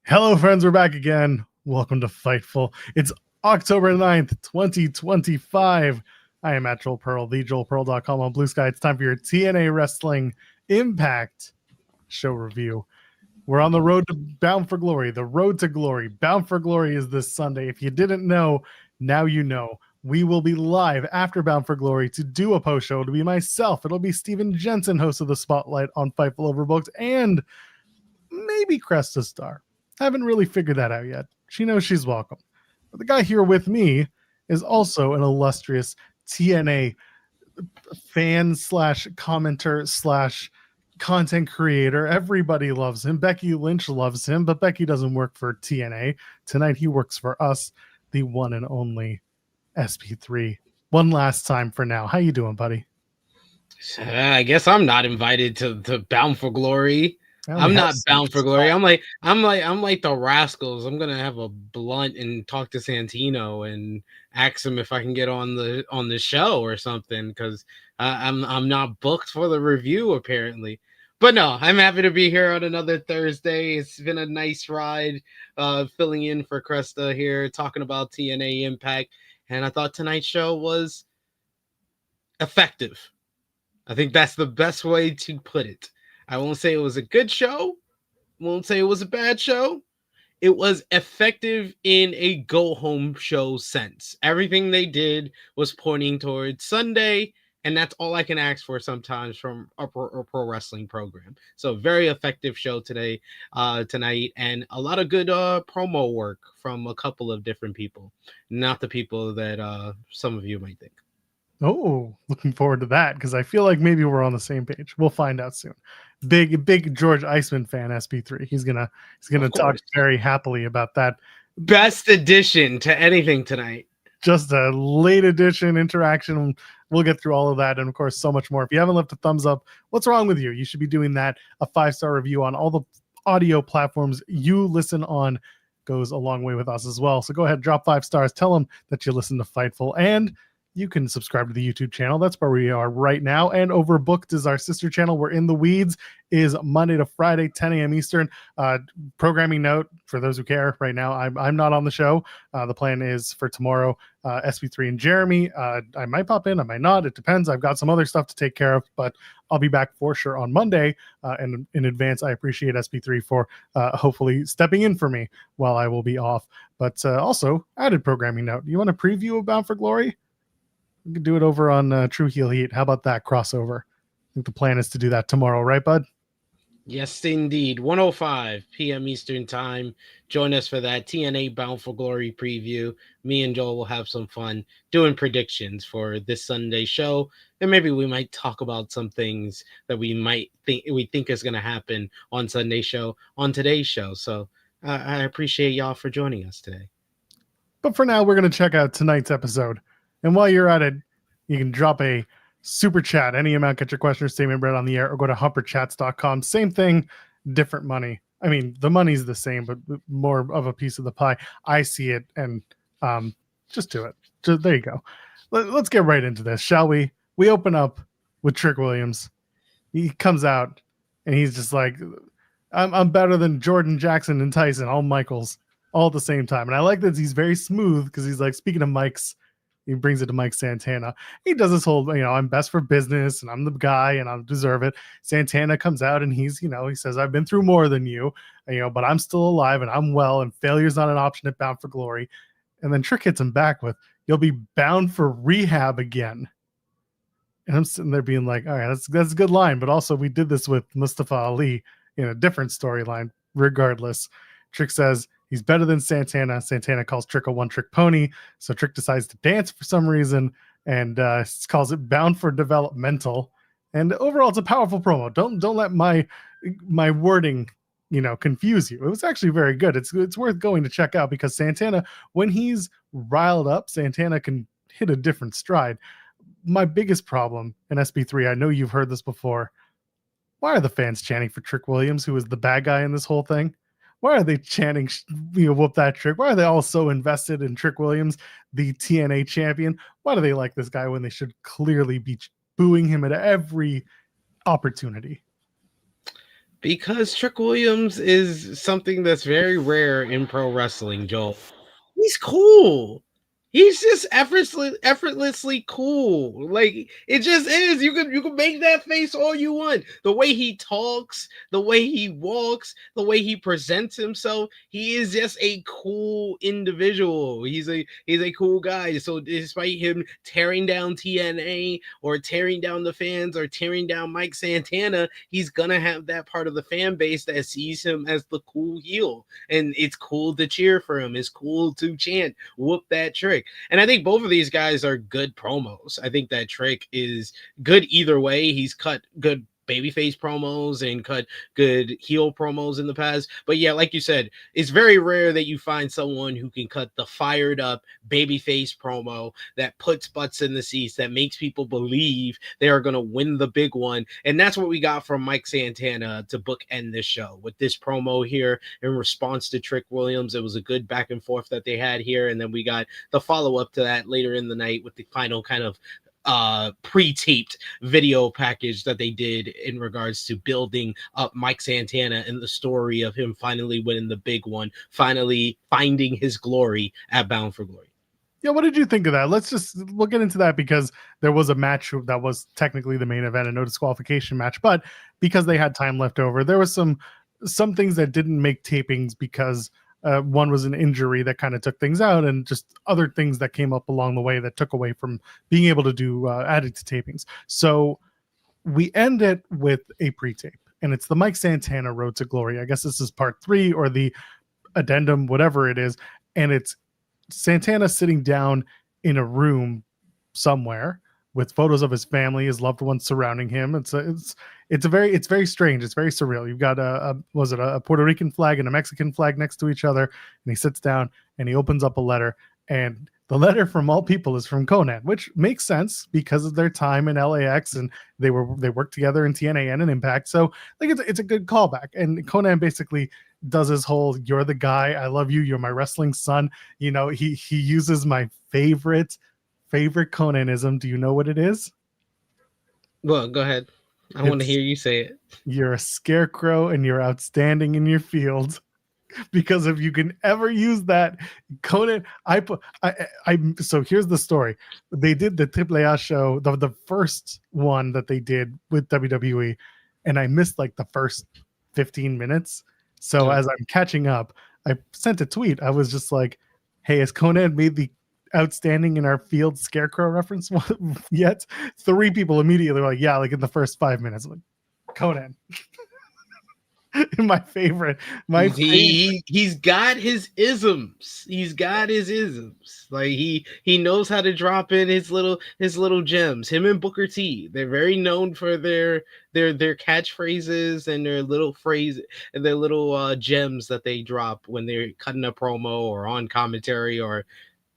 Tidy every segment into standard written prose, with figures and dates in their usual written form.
Hello, friends. We're back again. Welcome to Fightful. It's October 9th, 2025. I am at Joel Pearl, thejoelpearl.com on Blue Sky. It's time for your TNA Wrestling Impact show review. We're on the road to Bound for Glory. The road to glory. Bound for Glory is this Sunday. If you didn't know, now you know. We will be live after Bound for Glory to do a post show. It'll be myself. It'll be Steven Jensen, host of the Spotlight on Fightful Overbooked, and maybe Cresta Star. Haven't really figured that out yet. She knows she's welcome. But the guy here with me is also an illustrious TNA fan slash commenter slash content creator. Everybody loves him. Becky Lynch loves him, but Becky doesn't work for TNA. Tonight he works for us, the one and only SP3. One last time for now. How you doing, buddy? I guess I'm not invited to Bound for Glory. I'm not bound for glory. I'm like the Rascals. I'm gonna have a blunt and talk to Santino and ask him if I can get on the show or something, because I'm not booked for the review apparently. But no, I'm happy to be here on another Thursday. It's been a nice ride, filling in for Cresta here, talking about TNA Impact, and I thought tonight's show was effective. I think that's the best way to put it. I won't say it was a good show. Won't say it was a bad show. It was effective in a go-home show sense. Everything they did was pointing towards Sunday, and that's all I can ask for sometimes from a pro wrestling program. So very effective show tonight, and a lot of good promo work from a couple of different people. Not the people that some of you might think. Oh, looking forward to that, because I feel like maybe we're on the same page. We'll find out soon. Big George Iceman fan, SP3. He's gonna talk very happily about that. Best addition to anything tonight. Just a late edition interaction. We'll get through all of that, and of course, so much more. If you haven't left a thumbs up, what's wrong with you? You should be doing that. A 5-star review on all the audio platforms you listen on goes a long way with us as well. So go ahead, drop 5 stars. Tell them that you listen to Fightful, and you can subscribe to the YouTube channel. That's where we are right now. And Overbooked is our sister channel. We're in the weeds is Monday to Friday, 10 a.m. Eastern. Programming note for those who care right now. I'm not on the show. The plan is for tomorrow, SP3 and Jeremy. I might pop in. I might not. It depends. I've got some other stuff to take care of, but I'll be back for sure on Monday. And in advance, I appreciate SP3 for hopefully stepping in for me while I will be off. But also, added programming note. You want a preview of Bound for Glory? We could do it over on True Heel Heat. How about that crossover? I think the plan is to do that tomorrow, right, bud? Yes, indeed. 1:05 p.m. Eastern Time. Join us for that TNA Bound for Glory preview. Me and Joel will have some fun doing predictions for this Sunday show, and maybe we might talk about some things that we think is going to happen on Sunday's show, on today's show. So I appreciate y'all for joining us today. But for now, we're going to check out tonight's episode. And while you're at it, you can drop a super chat, any amount, get your question or statement read on the air, or go to humperchats.com. Same thing, different money. I mean, the money's the same, but more of a piece of the pie. I see it, and just do it. There you go. Let's get right into this, shall we? We open up with Trick Williams. He comes out, and he's just like, I'm better than Jordan, Jackson, and Tyson, all Michaels, all at the same time. And I like that he's very smooth, because he's like, speaking of Mike's, he brings it to Mike Santana. He does this whole, I'm best for business and I'm the guy and I deserve it. Santana comes out and he's, he says, I've been through more than you, but I'm still alive and I'm well, and failure's not an option at Bound for Glory. And then Trick hits him back with, you'll be bound for rehab again. And I'm sitting there being like, all right, that's a good line. But also we did this with Mustafa Ali in a different storyline. Regardless, Trick says, he's better than Santana. Santana calls Trick a one-trick pony. So Trick decides to dance for some reason and calls it Bound for Developmental. And overall, it's a powerful promo. Don't let my wording, confuse you. It was actually very good. It's worth going to check out, because Santana, when he's riled up, Santana can hit a different stride. My biggest problem in SP3, I know you've heard this before. Why are the fans chanting for Trick Williams, who is the bad guy in this whole thing? Why are they chanting, whoop that Trick? Why are they all so invested in Trick Williams, the TNA champion? Why do they like this guy when they should clearly be booing him at every opportunity? Because Trick Williams is something that's very rare in pro wrestling, Joel. He's cool. He's just effortlessly cool. Like it just is. You can make that face all you want. The way he talks, the way he walks, the way he presents himself, he is just a cool individual. He's a cool guy. So despite him tearing down TNA or tearing down the fans or tearing down Mike Santana, he's gonna have that part of the fan base that sees him as the cool heel. And it's cool to cheer for him. It's cool to chant, whoop that Trick. And I think both of these guys are good promos. I think that Trick is good either way. He's cut good babyface promos and cut good heel promos in the past. But yeah, like you said, it's very rare that you find someone who can cut the fired up babyface promo that puts butts in the seats, that makes people believe they are going to win the big one. And that's what we got from Mike Santana to bookend this show with this promo here in response to Trick Williams. It was a good back and forth that they had here. And then we got the follow up to that later in the night with the final kind of pre-taped video package that they did in regards to building up Mike Santana and the story of him finally winning the big one, finally finding his glory at Bound for Glory. Yeah, what did you think of that? We'll get into that because there was a match that was technically the main event, a no disqualification match, but because they had time left over, there was some things that didn't make tapings because one was an injury that kind of took things out, and just other things that came up along the way that took away from being able to do added to tapings. So we end it with a pre-tape, and it's the Mike Santana Road to Glory. I guess this is part 3 or the addendum, whatever it is, and it's Santana sitting down in a room somewhere with photos of his family, his loved ones surrounding him. It's very strange. It's very surreal. You've got a Puerto Rican flag and a Mexican flag next to each other, and he sits down and he opens up a letter, and the letter from all people is from Konnan, which makes sense because of their time in LAX, and they worked together in TNA and in Impact. So like it's a good callback. And Konnan basically does his whole "you're the guy, I love you, you're my wrestling son." You know, he uses my favorite Konnanism. Do you know what it is? Well, go ahead. I want to hear you say it. You're a scarecrow and you're outstanding in your field. Because if you can ever use that, Konnan, so here's the story. They did the AAA show, the first one that they did with WWE, and I missed like the first 15 minutes. So as I'm catching up, I sent a tweet. I was just like, hey, has Konnan made the outstanding in our field scarecrow reference yet? 3 people immediately were like, yeah, like in the first 5 minutes. I'm like, Konnan. my favorite. He's got his isms. Like he knows how to drop in his little gems. Him and Booker T, they're very known for their catchphrases and their little phrase and their little gems that they drop when they're cutting a promo or on commentary, or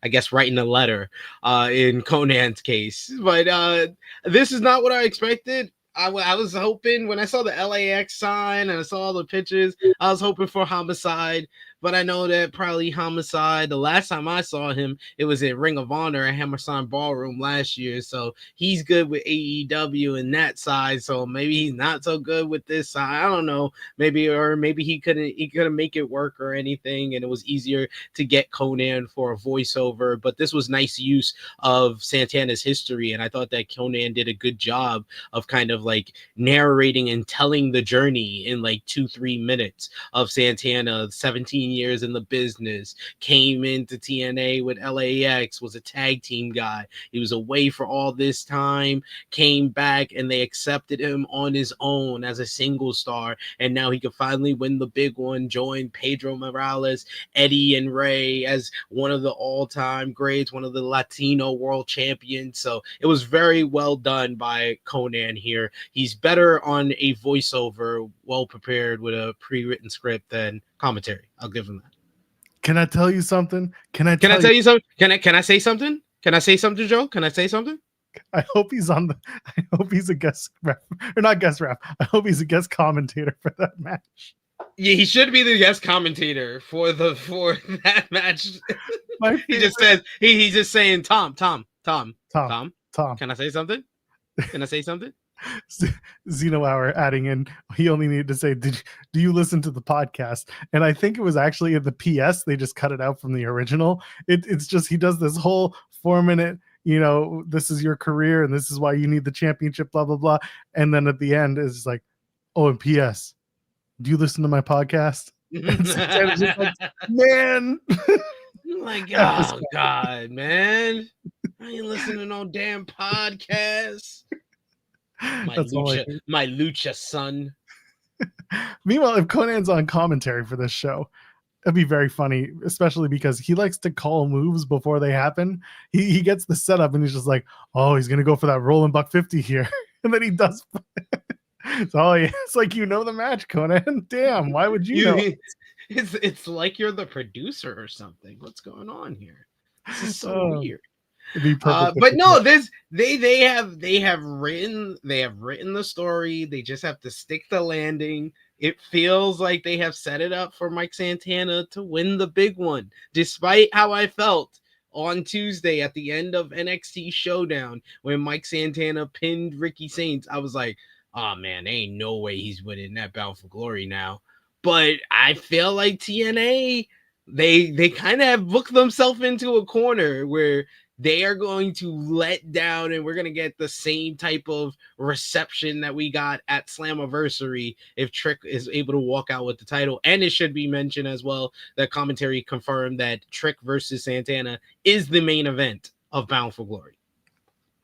I guess writing a letter in Konnan's case. But this is not what I expected. I was hoping when I saw the LAX sign and I saw all the pictures, I was hoping for Homicide, but I know that probably Homicide, the last time I saw him, it was at Ring of Honor at Hammerstein Ballroom last year. So he's good with AEW and that side. So maybe he's not so good with this side. I don't know. Maybe he couldn't make it work or anything. And it was easier to get Konnan for a voiceover, but this was nice use of Santana's history. And I thought that Konnan did a good job of kind of like narrating and telling the journey in like 2-3 minutes of Santana, 17 years in the business, came into TNA with LAX, was a tag team guy. He was away for all this time, came back, and they accepted him on his own as a single star. And now he could finally win the big one, join Pedro Morales, Eddie, and Ray as one of the all-time greats, one of the Latino world champions. So it was very well done by Konnan here. He's better on a voiceover, well prepared with a pre-written script than commentary. I'll give him that. Can I tell you something? Can I tell you something? Can I say something? Can I say something, Joe? Can I say something? I hope he's a guest ref, or not guest ref. I hope he's a guest commentator for that match. Yeah, he should be the guest commentator for that match. He just says he's just saying Tom. Can I say something? Can I say something? Zeno Hour adding in, he only needed to say, do you listen to the podcast? And I think it was actually in the PS. They just cut it out from the original. It's just, he does this whole 4-minute, this is your career and this is why you need the championship, blah, blah, blah. And then at the end is like, oh, and PS, do you listen to my podcast? And Santana's just like, man. Like, oh, God, man. I ain't listening to no damn podcast. My lucha son. Meanwhile, if Conan's on commentary for this show, it'd be very funny, especially because he likes to call moves before they happen. He gets the setup and he's just like, oh, he's gonna go for that rolling buck 50 here. And then he does. So yeah, it's like, the match, Conan. Damn, why would you know? It's like you're the producer or something. What's going on here? This is so weird. But no, they have written the story. They just have to stick the landing. It feels like they have set it up for Mike Santana to win the big one, despite how I felt on Tuesday at the end of NXT Showdown when Mike Santana pinned Ricky Saints. I was like, oh man, there ain't no way he's winning that Bound for Glory now. But I feel like TNA, they kind of have booked themselves into a corner where they are going to let down, and we're going to get the same type of reception that we got at Slammiversary if Trick is able to walk out with the title. And it should be mentioned as well that commentary confirmed that Trick versus Santana is the main event of Bound for Glory.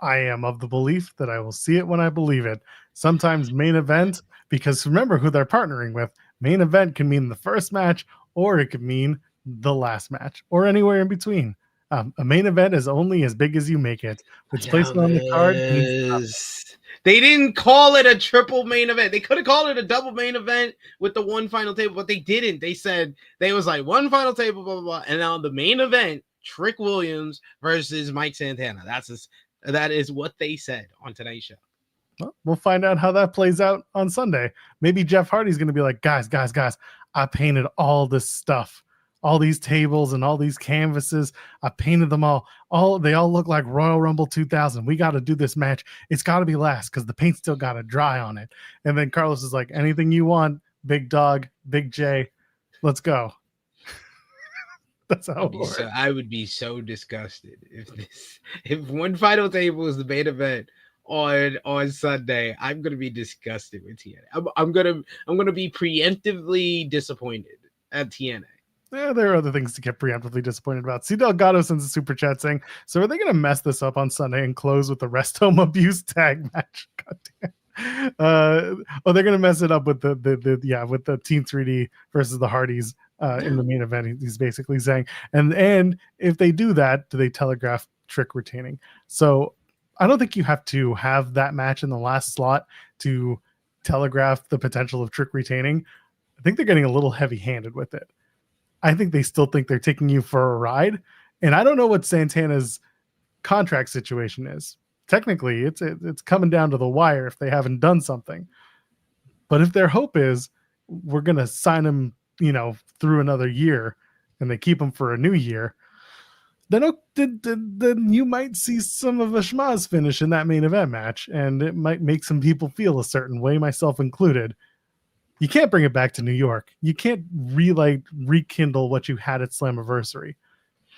I am of the belief that I will see it when I believe it. Sometimes main event, because remember who they're partnering with. Main event can mean the first match, or it could mean the last match, or anywhere in between. A main event is only as big as you make it. It's placed on the card. They didn't call it a triple main event. They could have called it a double main event with the one final table, but they didn't. They said they was like one final table, blah, blah, blah. And now the main event, Trick Williams versus Mike Santana. That is what they said on tonight's show. Well, we'll find out how that plays out on Sunday. Maybe Jeff Hardy's going to be like, guys, I painted all this stuff. All these tables and all these canvases, I painted them all. They all look like Royal Rumble 2000. We got to do this match. It's got to be last because the paint still got to dry on it. And then Carlos is like, anything you want, big dog, big J, let's go. That's how it works. I would be so disgusted if one final table is the main event on Sunday. I'm gonna be disgusted with TNA. I'm gonna be preemptively disappointed at TNA. Yeah, there are other things to get preemptively disappointed about. C. Delgado sends a super chat saying, so are they going to mess this up on Sunday and close with the rest home abuse tag match? Goddamn. They're going to mess it up with with the Team 3D versus the Hardys in the main event. He's basically saying, and if they do that, do they telegraph Trick retaining? So I don't think you have to have that match in the last slot to telegraph the potential of Trick retaining. I think they're getting a little heavy-handed with it. I think they still think they're taking you for a ride. And I don't know what Santana's contract situation is. Technically, it's coming down to the wire if they haven't done something. But if their hope is we're going to sign him, through another year and they keep him for a new year, then you might see some of a schmaz finish in that main event match. And it might make some people feel a certain way, myself included. You can't bring it back to New York. You can't rekindle what you had at Slammiversary.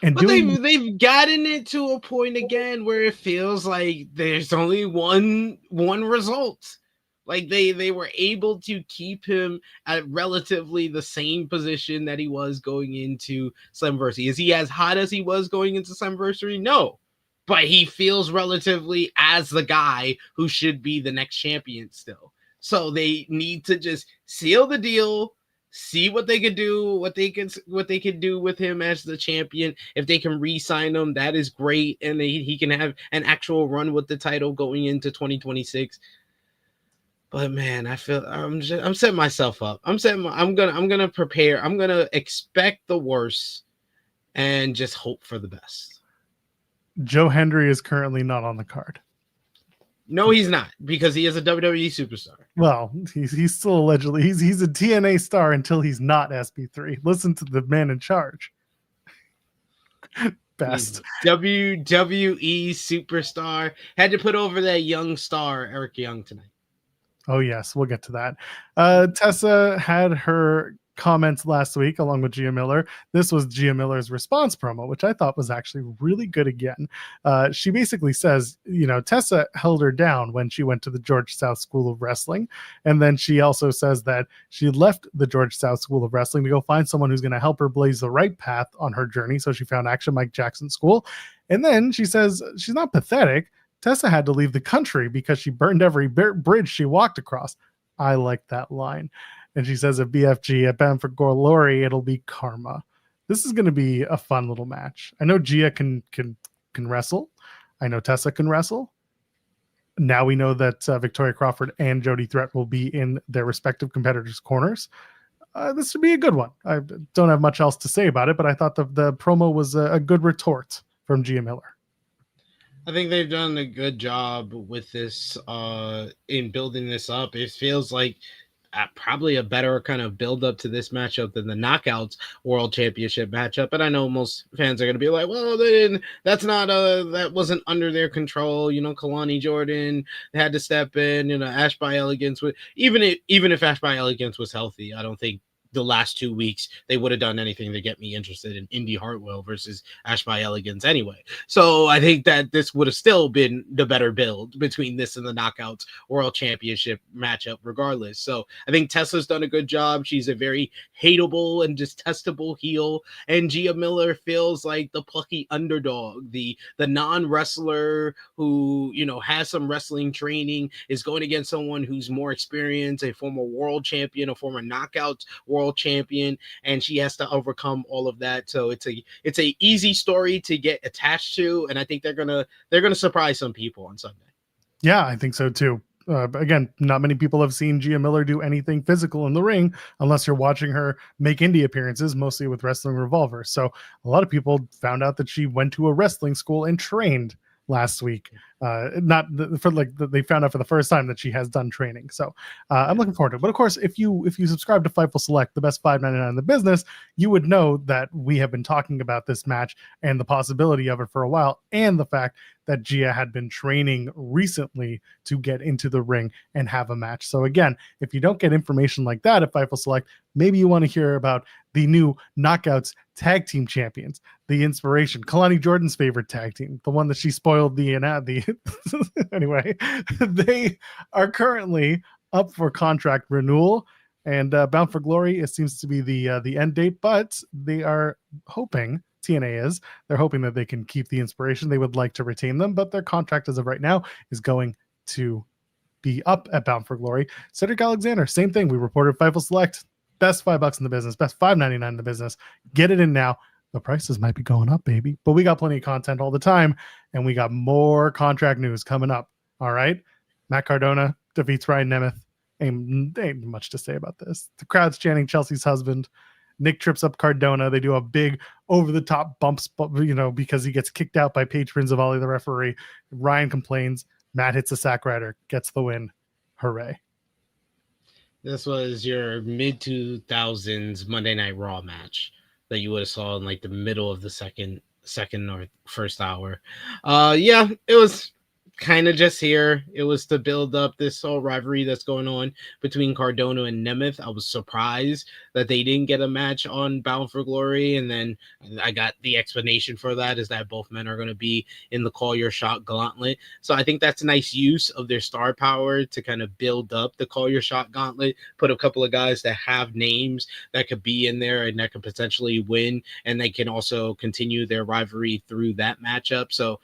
But they've gotten it to a point again where it feels like there's only one result. Like they were able to keep him at relatively the same position that he was going into Slammiversary. Is he as hot as he was going into Slammiversary? No. But he feels relatively as the guy who should be the next champion still. So they need to just seal the deal, see what they could do, what they can do with him as the champion. If they can re-sign him, that is great, and he can have an actual run with the title going into 2026. But man, I feel I'm setting myself up. I'm gonna prepare. I'm gonna expect the worst and just hope for the best. Joe Hendry is currently not on the card. No, he's not, because he is a WWE superstar. Well, he's still allegedly he's a TNA star until he's not SP3. Listen to the man in charge. Best WWE superstar. Had to put over that young star Eric Young tonight. Oh, yes, we'll get to that. Tessa had her comments last week along with Gia Miller. This was Gia Miller's response promo, which I thought was actually really good again. She basically says, Tessa held her down when she went to the George South School of Wrestling. And then she also says that she left the George South School of Wrestling to go find someone who's going to help her blaze the right path on her journey. So she found Action Mike Jackson School. And then she says she's not pathetic. Tessa had to leave the country because she burned every bridge she walked across. I like that line. And she says at BFG, at Bound for Glory, it'll be karma. This is going to be a fun little match. I know Gia can wrestle. I know Tessa can wrestle. Now we know that Victoria Crawford and Jody Threat will be in their respective competitors' corners. This would be a good one. I don't have much else to say about it, but I thought the promo was a good retort from Gia Miller. I think they've done a good job with this in building this up. It feels like probably a better kind of build up to this matchup than the Knockouts World Championship matchup. And I know most fans are going to be like, well, that wasn't under their control. Kelani Jordan had to step in, Ash by Elegance. Even if Ash by Elegance was healthy, I don't think the last 2 weeks they would have done anything to get me interested in Indi Hartwell versus Ash by Elegance anyway. So I think that this would have still been the better build between this and the Knockouts World Championship matchup regardless. So I think Tessa's done a good job. She's a very hateable and detestable heel, and Gia Miller feels like the plucky underdog, the non-wrestler who has some wrestling training, is going against someone who's more experienced, a former world champion, a former Knockouts world champion, and she has to overcome all of that. So it's a easy story to get attached to, and I think they're gonna surprise some people on Sunday. Yeah, I think so too. Again, not many people have seen Gia Miller do anything physical in the ring unless you're watching her make indie appearances, mostly with Wrestling Revolver. So a lot of people found out that she went to a wrestling school and trained last week. They found out for the first time that she has done training. So I'm looking forward to it. But of course, if you subscribe to Fightful Select, the best $5.99 in the business, you would know that we have been talking about this match and the possibility of it for a while, and the fact that Gia had been training recently to get into the ring and have a match. So again, if you don't get information like that at Fightful Select, maybe you want to hear about the new Knockouts Tag Team Champions, the inspiration, Kelani Jordan's favorite tag team, the one that she spoiled anyway, they are currently up for contract renewal, and Bound for Glory, it seems to be the end date, but they are hoping, they're hoping that they can keep the inspiration. They would like to retain them, but their contract as of right now is going to be up at Bound for Glory. Cedric Alexander, same thing. We reported Fightful Select, best $5 in the business, best $5.99 in the business. Get it in now. The prices might be going up, baby, but we got plenty of content all the time, and we got more contract news coming up. All right. Matt Cardona defeats Ryan Nemeth. Ain't much to say about this. The crowd's chanting Chelsea's husband. Nick trips up Cardona. They do a big over-the-top bump, because he gets kicked out by patrons of Ali, the referee. Ryan complains. Matt hits a sack rider, gets the win. Hooray. This was your mid-2000s Monday Night Raw match that you would have saw in like the middle of the second or first hour. Yeah, it was kind of just here. It was to build up this whole rivalry that's going on between Cardona and Nemeth. I was surprised that they didn't get a match on Bound for Glory, and then I got the explanation for that is that both men are going to be in the Call Your Shot Gauntlet. So I think that's a nice use of their star power to kind of build up the Call Your Shot Gauntlet, put a couple of guys that have names that could be in there and that could potentially win, and they can also continue their rivalry through that matchup. So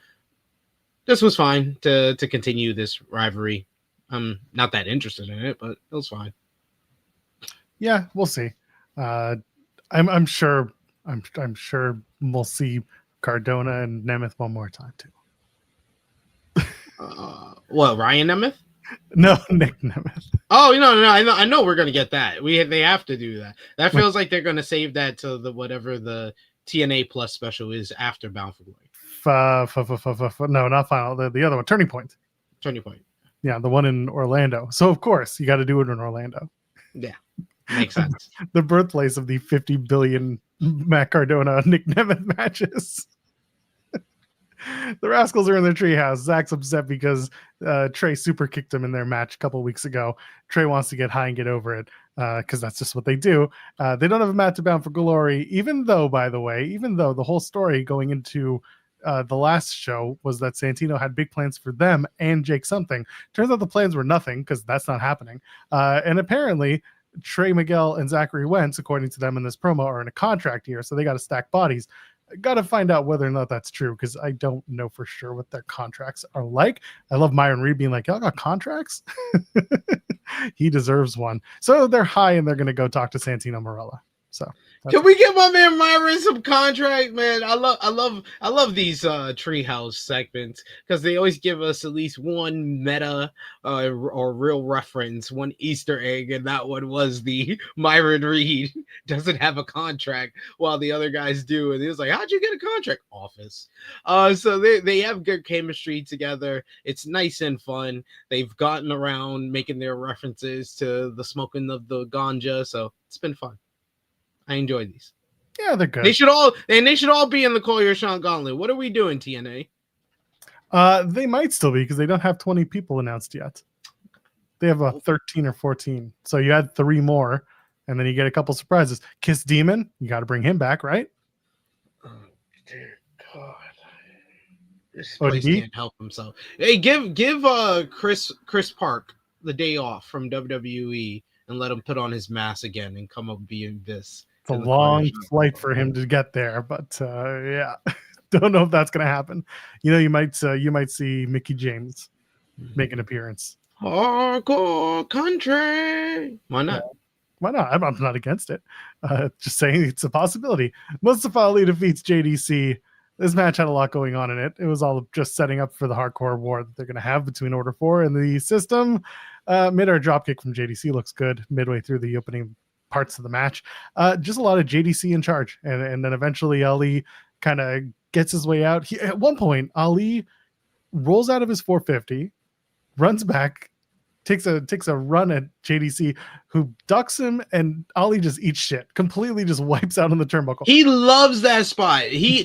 this was fine to continue this rivalry. I'm not that interested in it, but it was fine. Yeah, we'll see. I'm sure we'll see Cardona and Nemeth one more time too. Ryan Nemeth? No, Nick Nemeth. Oh, no, I know we're gonna get that. They have to do that. That feels like they're gonna save that to whatever the TNA Plus special is after Bound for Glory. No, not final. The other one, Turning Point. Yeah, the one in Orlando. So of course you got to do it in Orlando. Yeah, makes sense. The birthplace of the 50 billion Matt Cardona Nick Nemeth matches. The Rascals are in their treehouse. Zach's upset because Trey super kicked him in their match a couple weeks ago. Trey wants to get high and get over it because that's just what they do. They don't have a match to Bound for Glory, even though, by the way, the whole story going into the last show was that Santino had big plans for them and Jake something. Turns out the plans were nothing because that's not happening. And apparently Trey Miguel and Zachary Wentz, according to them in this promo, are in a contract here, so they got to stack bodies. Got to find out whether or not that's true because I don't know for sure what their contracts are like. I love Myron Reed being like, y'all got contracts? He deserves one. So they're high and they're going to go talk to Santino Marella. So can we get my man Myron some contract, man? I love these treehouse segments because they always give us at least one meta or real reference, one Easter egg, and that one was the Myron Reed doesn't have a contract while the other guys do, and he was like, "How'd you get a contract?" Office. So they have good chemistry together. It's nice and fun. They've gotten around making their references to the smoking of the ganja, so it's been fun. I enjoy these. Yeah, they're good. They should all be in the Call Your Shot Gauntlet. What are we doing, TNA? They might still be because they don't have 20 people announced yet. They have 13 or 14. So you add 3 more, and then you get a couple surprises. Kiss Demon, you got to bring him back, right? Oh, dear God. This place can't help himself. Hey, give Chris Park the day off from WWE and let him put on his mask again and come up being this. It's a long flight for him to get there, but yeah, don't know if that's going to happen. You might see Mickey James make an appearance. Hardcore country. Why not? Why not? I'm not against it. Just saying it's a possibility. Mustafa Ali defeats JDC. This match had a lot going on in it. It was all just setting up for the hardcore war that they're going to have between Order 4 and the system. Mid-air dropkick from JDC looks good midway through the opening parts of the match. Just a lot of JDC in charge. And then eventually Ali kind of gets his way out. At one point, Ali rolls out of his 450, runs back, takes a run at JDC, who ducks him, and Ali just eats shit. Completely just wipes out on the turnbuckle. He loves that spot. He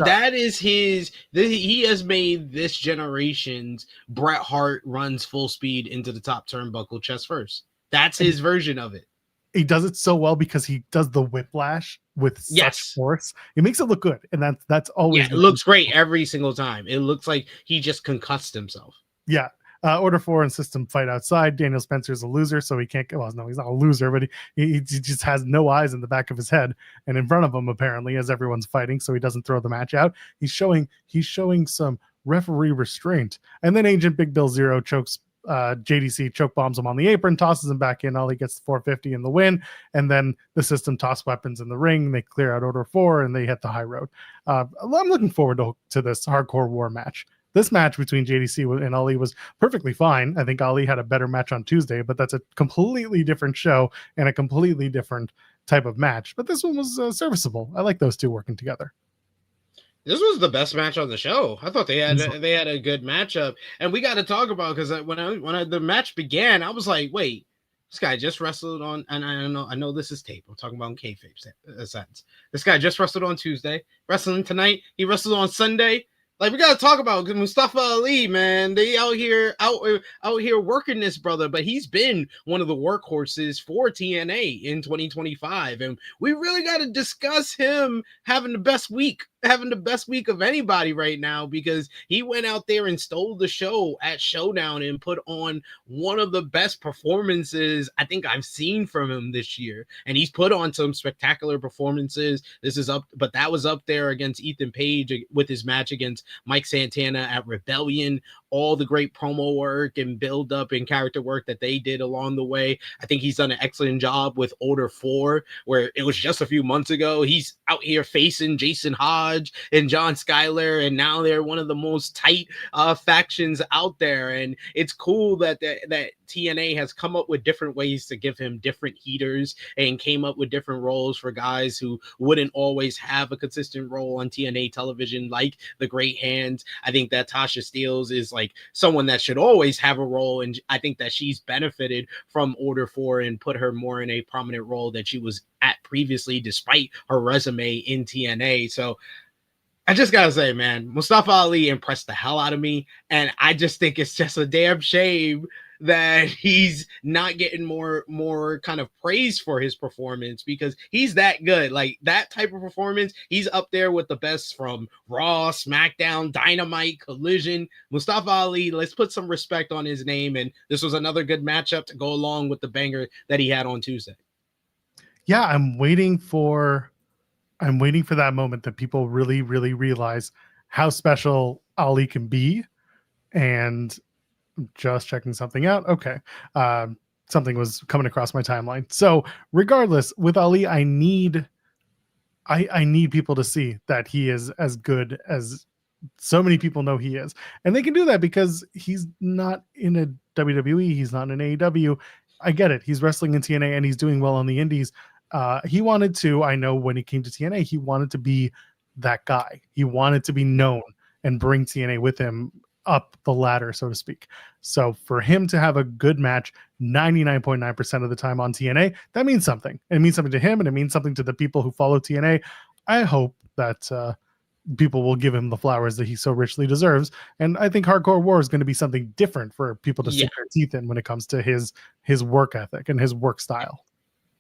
has made this generation's Bret Hart runs full speed into the top turnbuckle chest first. That's his version of it. He does it so well because he does the whiplash with such force. It makes it look good, and that's always. Yeah, it looks great every single time. It looks like he just concussed himself. Yeah. Order 4 and System fight outside. Daniel Spencer's a loser, so he can't. Well, no, he's not a loser, but he just has no eyes in the back of his head and in front of him apparently as everyone's fighting, so he doesn't throw the match out. He's showing some referee restraint, and then Agent Big Bill Zero chokes JDC, choke bombs him on the apron, tosses him back in. Ollie gets 450 in the win, and then the System toss weapons in the ring. They clear out Order 4 and they hit the high road. I'm looking forward to this hardcore war match. This match between JDC and Ali was perfectly fine. I think Ali had a better match on Tuesday, but that's a completely different show and a completely different type of match. But this one was serviceable. I like those two working together. This was the best match on the show. I thought they had a good matchup, and we got to talk about because when the match began, I was like, wait, this guy just wrestled on, and I know this is tape. I'm talking about in kayfabe sense. This guy just wrestled on Tuesday, wrestling tonight. He wrestled on Sunday. Like, we got to talk about Mustafa Ali, man. They out here working this brother, but he's been one of the workhorses for TNA in 2025. And we really got to discuss him having the best week of anybody right now, because he went out there and stole the show at Showdown and put on one of the best performances I think I've seen from him this year. And he's put on some spectacular performances. But that was up there against Ethan Page with his match against Mike Santana at Rebellion. All the great promo work and build up and character work that they did along the way. I think he's done an excellent job with Order 4, where it was just a few months ago. He's out here facing Jason Hodge and John Schuyler, and now they're one of the most tight factions out there. And it's cool that TNA has come up with different ways to give him different heaters and came up with different roles for guys who wouldn't always have a consistent role on TNA television, like the Great Hands. I think that Tasha Steelz is like someone that should always have a role, and I think that she's benefited from Order 4 and put her more in a prominent role that she was at previously, despite her resume in TNA. So I just gotta say, man, Mustafa Ali impressed the hell out of me, and I just think it's just a damn shame that he's not getting more kind of praise for his performance, because he's that good. Like, that type of performance, he's up there with the best from Raw, SmackDown, Dynamite, Collision. Mustafa Ali, let's put some respect on his name, and this was another good matchup to go along with the banger that he had on Tuesday. Yeah, I'm waiting for that moment that people really, really realize how special Ali can be. And I'm just checking something out. Okay. Something was coming across my timeline. So regardless, with Ali, I need people to see that he is as good as so many people know he is. And they can do that because he's not in a WWE. He's not in an AEW. I get it. He's wrestling in TNA and he's doing well on the indies. He wanted to, I know when he came to TNA, he wanted to be that guy. He wanted to be known and bring TNA with him up the ladder, so to speak. So for him to have a good match 99.9% of the time on TNA, that means something. It means something to him, and it means something to the people who follow TNA. I hope that people will give him the flowers that he so richly deserves. And I think Hardcore War is going to be something different for people to sink their teeth in when it comes to his work ethic and his work style.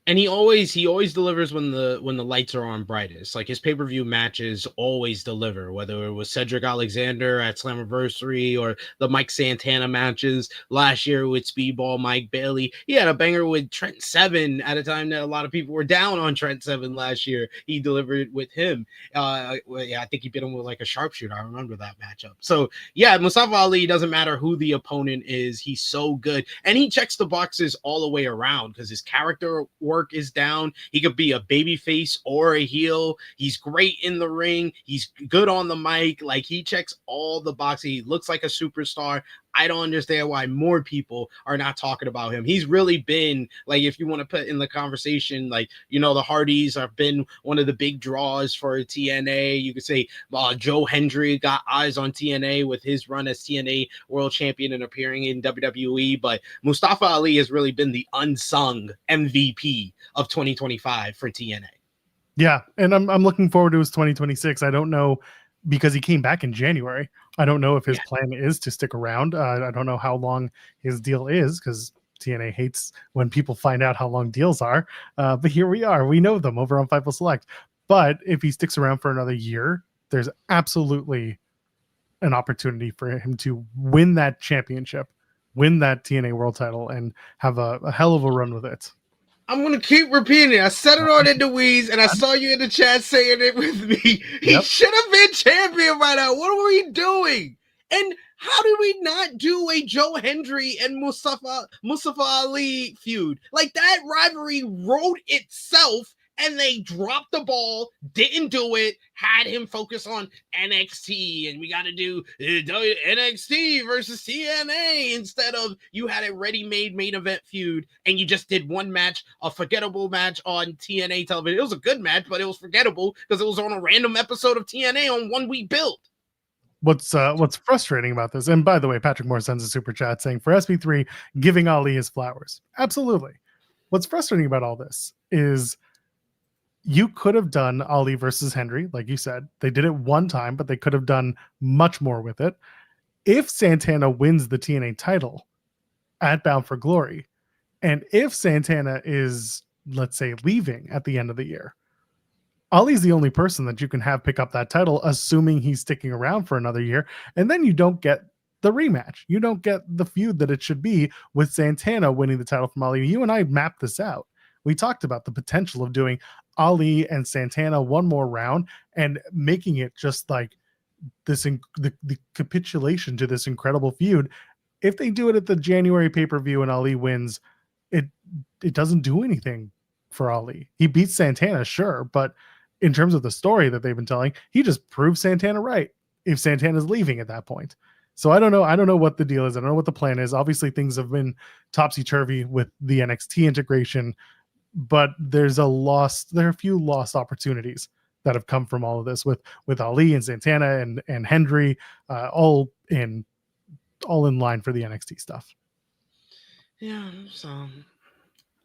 And he always delivers when the lights are on brightest. Like, his pay-per-view matches always deliver, whether it was Cedric Alexander at Slammiversary or the Mike Santana matches last year with Speedball Mike Bailey. He had a banger with Trent Seven at a time that a lot of people were down on Trent Seven last year. He delivered with him. I think he beat him with like a sharpshooter. I remember that matchup. So yeah, Mustafa Ali, doesn't matter who the opponent is, he's so good, and he checks the boxes all the way around because his character work is down. He could be a baby face or a heel. He's great in the ring. He's good on the mic. Like, he checks all the boxes. He looks like a superstar. I don't understand why more people are not talking about him. He's really been, like, if you want to put in the conversation, like, you know, the Hardies have been one of the big draws for TNA. You could say Joe Hendry got eyes on TNA with his run as TNA World Champion and appearing in WWE. But Mustafa Ali has really been the unsung MVP of 2025 for TNA. Yeah, and I'm looking forward to his 2026. I don't know, because he came back in January. I don't know if his plan is to stick around. I don't know how long his deal is, because TNA hates when people find out how long deals are. But here we are. We know them over on Fightful Select. But if he sticks around for another year, there's absolutely an opportunity for him to win that championship, win that TNA world title, and have a hell of a run with it. I'm going to keep repeating it. I said it on Indi Hartwell, and I saw you in the chat saying it with me. He should have been champion by now. What are we doing? And how did we not do a Joe Hendry and Mustafa Ali feud? Like, that rivalry wrote itself, and they dropped the ball, didn't do it, had him focus on NXT, and we got to do NXT versus TNA instead of, you had a ready-made main event feud, and you just did one match, a forgettable match on TNA television. It was a good match, but it was forgettable because it was on a random episode of TNA on one week build. What's frustrating about this, and by the way, Patrick Moore sends a super chat saying, for SP3, giving Ali his flowers. Absolutely. What's frustrating about all this is you could have done Ali versus Hendry, like you said. They did it one time, but they could have done much more with it. If Santana wins the TNA title at Bound for Glory, and if Santana is, let's say, leaving at the end of the year, Ali's the only person that you can have pick up that title, assuming he's sticking around for another year, and then you don't get the rematch. You don't get the feud that it should be with Santana winning the title from Ali. You and I mapped this out. We talked about the potential of doing Ali and Santana one more round and making it just like this, the capitulation to this incredible feud. If they do it at the January pay-per-view and Ali wins, it doesn't do anything for Ali. He beats Santana, sure, but in terms of the story that they've been telling, he just proves Santana right if Santana's leaving at that point. So I don't know what the deal is. I don't know what the plan is. Obviously, things have been topsy-turvy with the NXT integration, but there are a few lost opportunities that have come from all of this with Ali and Santana and Hendry, all in line for the NXT stuff. Yeah, so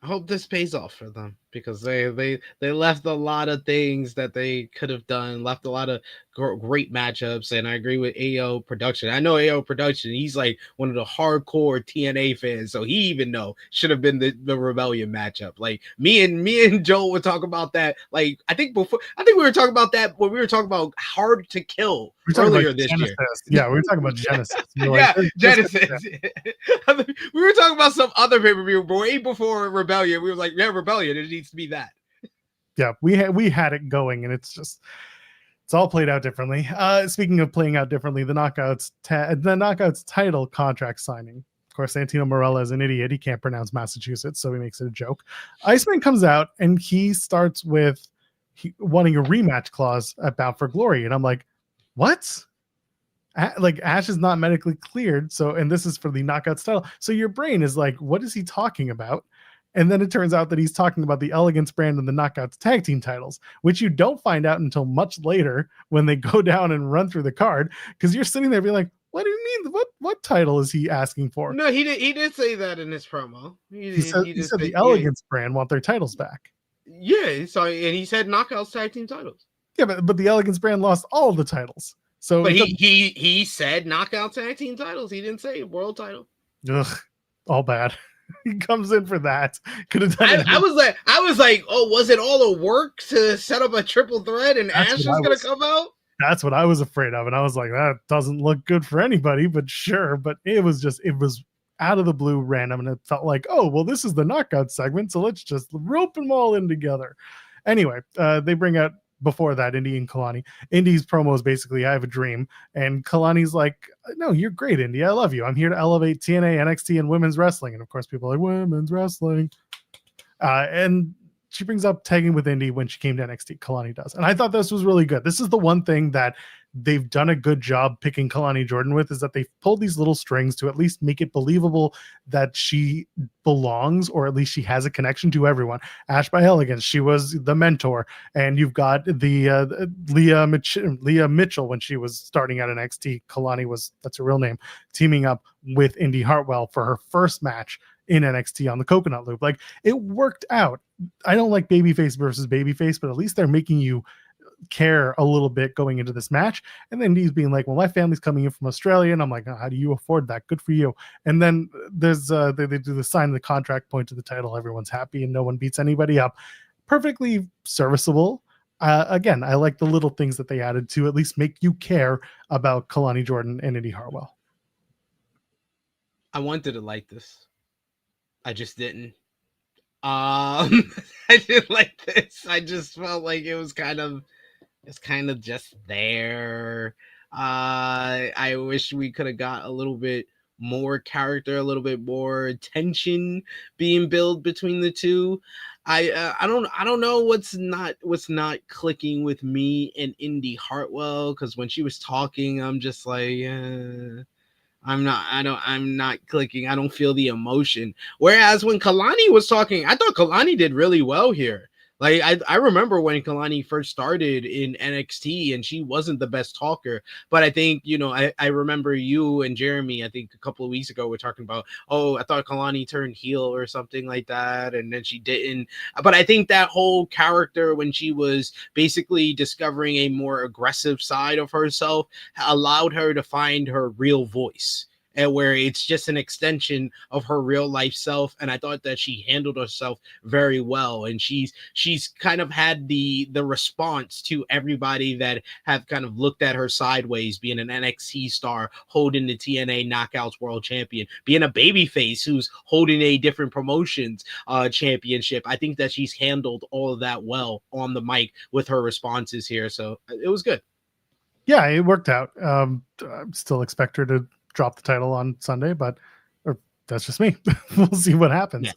I hope this pays off for them, because they left a lot of things that they could have done, left a lot of great matchups. And I agree with AO Production. I know AO Production, he's like one of the hardcore TNA fans, so he even know should have been the Rebellion matchup. Like me and Joel would talk about that. Like I think we were talking about that when we were talking about Hard to Kill earlier this year. Yeah, we were talking about Genesis. Yeah, Genesis. We were talking about some other pay-per-view, but way before Rebellion, we were like, yeah, Rebellion, it needs to be that. Yeah, we had it going, and it's all played out differently. Speaking of playing out differently, the Knockouts title contract signing. Of course, Santino Marella is an idiot. He can't pronounce Massachusetts, so he makes it a joke. Iceman comes out, and he starts with wanting a rematch clause at Bound for Glory, and I'm like, what? Like Ash is not medically cleared, and this is for the Knockouts title. So your brain is like, what is he talking about? And then it turns out that he's talking about the Elegance brand and the Knockouts tag team titles, which you don't find out until much later when they go down and run through the card, because you're sitting there being like, what do you mean? What title is he asking for? No, he did say that in his promo. He said the Elegance brand want their titles back. Yeah, so and he said Knockouts tag team titles. Yeah, but the Elegance brand lost all the titles. So, but he said Knockout tag team titles. He didn't say world title. Ugh, all bad. He comes in for that. Could have done it. I was like, oh, was it all the work to set up a triple threat and Ash was gonna come out? That's what I was afraid of, and I was like, that doesn't look good for anybody. But sure, but it was out of the blue, random, and it felt like, oh, well, this is the knockout segment, so let's just rope them all in together. Anyway, they bring out. Before that, Indi and Kelani. Indi's promo is basically, I have a dream. And Kalani's like, no, you're great, Indi. I love you. I'm here to elevate TNA, NXT, and women's wrestling. And of course, people are like, women's wrestling. And she brings up tagging with Indi when she came to NXT. Kelani does. And I thought this was really good. This is the one thing that they've done a good job picking Kelani Jordan with, is that they've pulled these little strings to at least make it believable that she belongs, or at least she has a connection to everyone. Ash by Elegance, she was the mentor, and you've got the Leah Mitchell when she was starting at NXT. Kelani that's her real name, teaming up with Indi Hartwell for her first match in NXT on the Coconut Loop. Like, it worked out. I don't like babyface versus babyface, but at least they're making you care a little bit going into this match. And then he's being like, well, my family's coming in from Australia, and I'm like, oh, how do you afford that? Good for you. And then there's they do the sign of the contract, point to the title, everyone's happy and no one beats anybody up. Perfectly serviceable. Again, I like the little things that they added to at least make you care about Kelani Jordan and Indi Hartwell. I wanted to like this, I just didn't. I didn't like this. I just felt like it was kind of just there. I wish we could have got a little bit more character, a little bit more tension being built between the two. I don't know what's not clicking with me and Indi Hartwell, because when she was talking, I'm just like, I'm not clicking. I don't feel the emotion. Whereas when Kelani was talking, I thought Kelani did really well here. Like, I remember when Kelani first started in NXT and she wasn't the best talker, but I think, I remember you and Jeremy, I think a couple of weeks ago, were talking about, oh, I thought Kelani turned heel or something like that, and then she didn't. But I think that whole character, when she was basically discovering a more aggressive side of herself, allowed her to find her real voice, and where it's just an extension of her real life self. And I thought that she handled herself very well. And she's kind of had the response to everybody that have kind of looked at her sideways, being an NXT star, holding the TNA Knockouts World Champion, being a babyface who's holding a different promotions championship. I think that she's handled all of that well on the mic with her responses here. So it was good. Yeah, it worked out. I still expect her to drop the title on Sunday, but that's just me. We'll see what happens.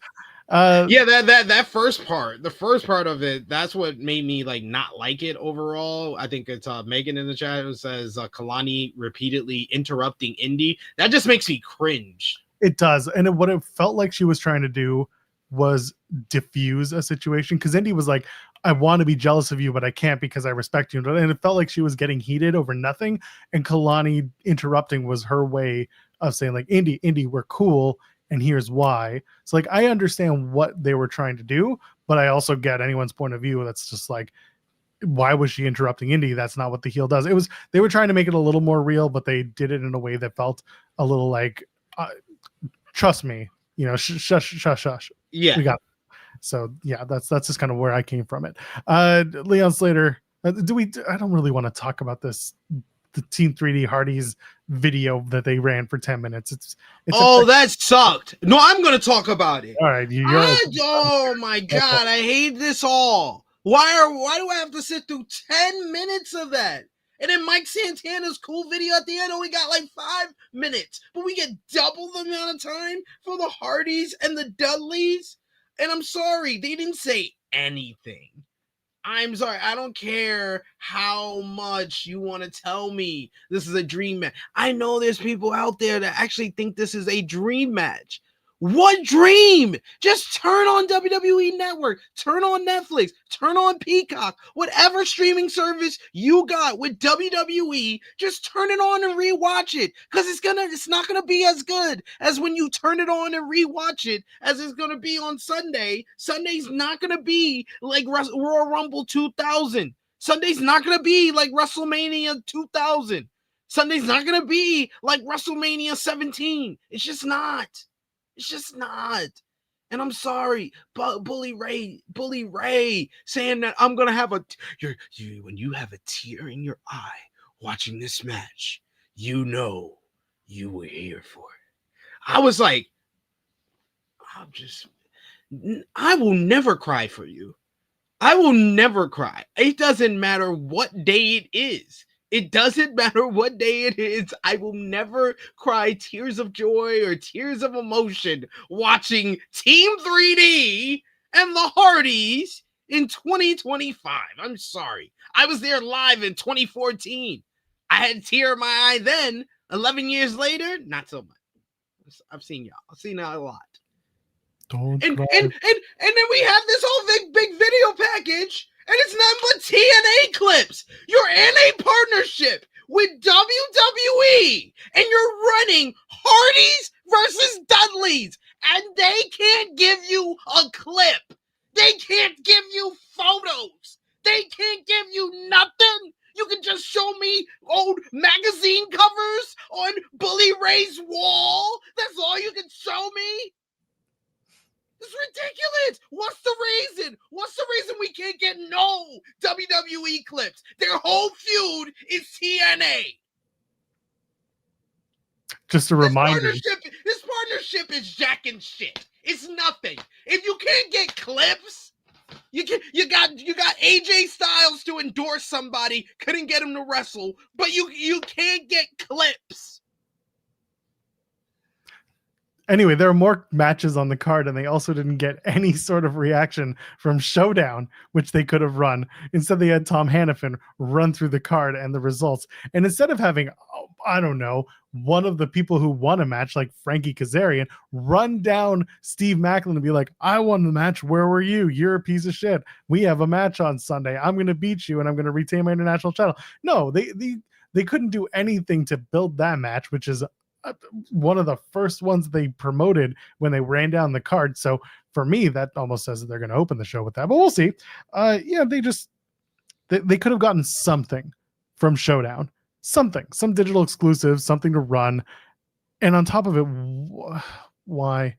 That first part of it, that's what made me not like it overall. I think it's Megan in the chat who says Kelani repeatedly interrupting Indi. That just makes me cringe. It does. And what it felt like she was trying to do was diffuse a situation, because Indi was like, I want to be jealous of you, but I can't because I respect you. And it felt like she was getting heated over nothing. And Kelani interrupting was her way of saying, like, Indi, we're cool, and here's why. So, I understand what they were trying to do, but I also get anyone's point of view. That's just like, why was she interrupting Indi? That's not what the heel does. They were trying to make it a little more real, but they did it in a way that felt a little like, trust me, shush. Yeah. We got it. So yeah, that's just kind of where I came from it. Leon Slater, I don't really want to talk about this, the Team 3D Hardies video that they ran for 10 minutes. It's that sucked. No, I'm going to talk about it. All right. Oh my God. I hate this all. Why do I have to sit through 10 minutes of that? And then Mike Santana's cool video at the end only got like 5 minutes, but we get double the amount of time for the Hardies and the Dudleyz. And I'm sorry, they didn't say anything. I'm sorry, I don't care how much you want to tell me this is a dream match. I know there's people out there that actually think this is a dream match. What dream? Just turn on WWE Network, turn on Netflix, turn on Peacock, whatever streaming service you got with WWE, just turn it on and rewatch it. Because it's not gonna be as good as when you turn it on and rewatch it as it's gonna be on Sunday. Sunday's not gonna be like Royal Rumble 2000. Sunday's not gonna be like WrestleMania 2000. Sunday's not gonna be like WrestleMania 17. It's just not. It's just not. And I'm sorry, but Bully Ray saying that I'm gonna have when you have a tear in your eye watching this match, you know you were here for it. I was like, I will never cry for you. I will never cry. It doesn't matter what day it is. It doesn't matter what day it is. I will never cry tears of joy or tears of emotion watching Team 3D and the Hardies in 2025. I'm sorry. I was there live in 2014. I had a tear in my eye then. 11 years later, not so much. I've seen y'all. I've seen y'all a lot. And then we have this whole big video package. And it's nothing but TNA clips. You're in a partnership with WWE, and you're running Hardies versus Dudleyz, and they can't give you a clip. They can't give you photos. They can't give you nothing. You can just show me old magazine covers on Bully Ray's wall. That's all you can show me. It's ridiculous. What's the reason? What's the reason we can't get no WWE clips? Their whole feud is TNA. Just a reminder. This partnership is jack and shit. It's nothing. If you can't get clips, you got AJ Styles to endorse somebody, couldn't get him to wrestle, but you can't get clips. Anyway, there are more matches on the card, and they also didn't get any sort of reaction from Showdown, which they could have run. Instead, they had Tom Hannafin run through the card and the results. And instead of having, I don't know, one of the people who won a match, like Frankie Kazarian, run down Steve Macklin and be like, I won the match. Where were you? You're a piece of shit. We have a match on Sunday. I'm going to beat you, and I'm going to retain my international title. No, they couldn't do anything to build that match, which is one of the first ones they promoted when they ran down the card. So for me, that almost says that they're going to open the show with that, but we'll see. They could have gotten something from Showdown, some digital exclusive, something to run. And on top of it, why?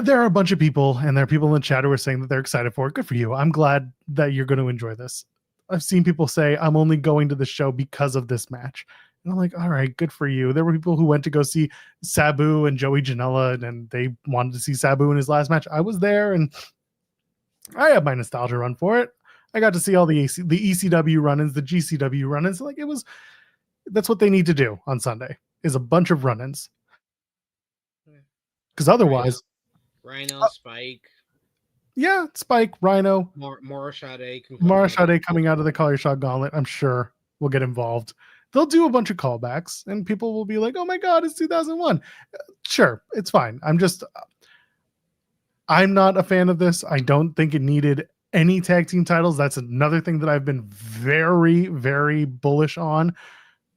There are a bunch of people, and there are people in the chat who are saying that they're excited for it. Good for you. I'm glad that you're going to enjoy this. I've seen people say, I'm only going to the show because of this match. And I'm like, all right, good for you. There were people who went to go see Sabu and Joey Janela, and they wanted to see Sabu in his last match. I was there, and I had my nostalgia run for it. I got to see all the ECW run-ins, the GCW run-ins. Like, that's what they need to do on Sunday, is a bunch of run-ins. Because otherwise... Rhino, Spike. Yeah, Spike, Rhino. Morishade coming out of the Collar Shot Gauntlet, I'm sure, will get involved. They'll do a bunch of callbacks, and people will be like, oh my God, it's 2001. Sure, it's fine. I'm not a fan of this. I don't think it needed any tag team titles. That's another thing that I've been very, very bullish on.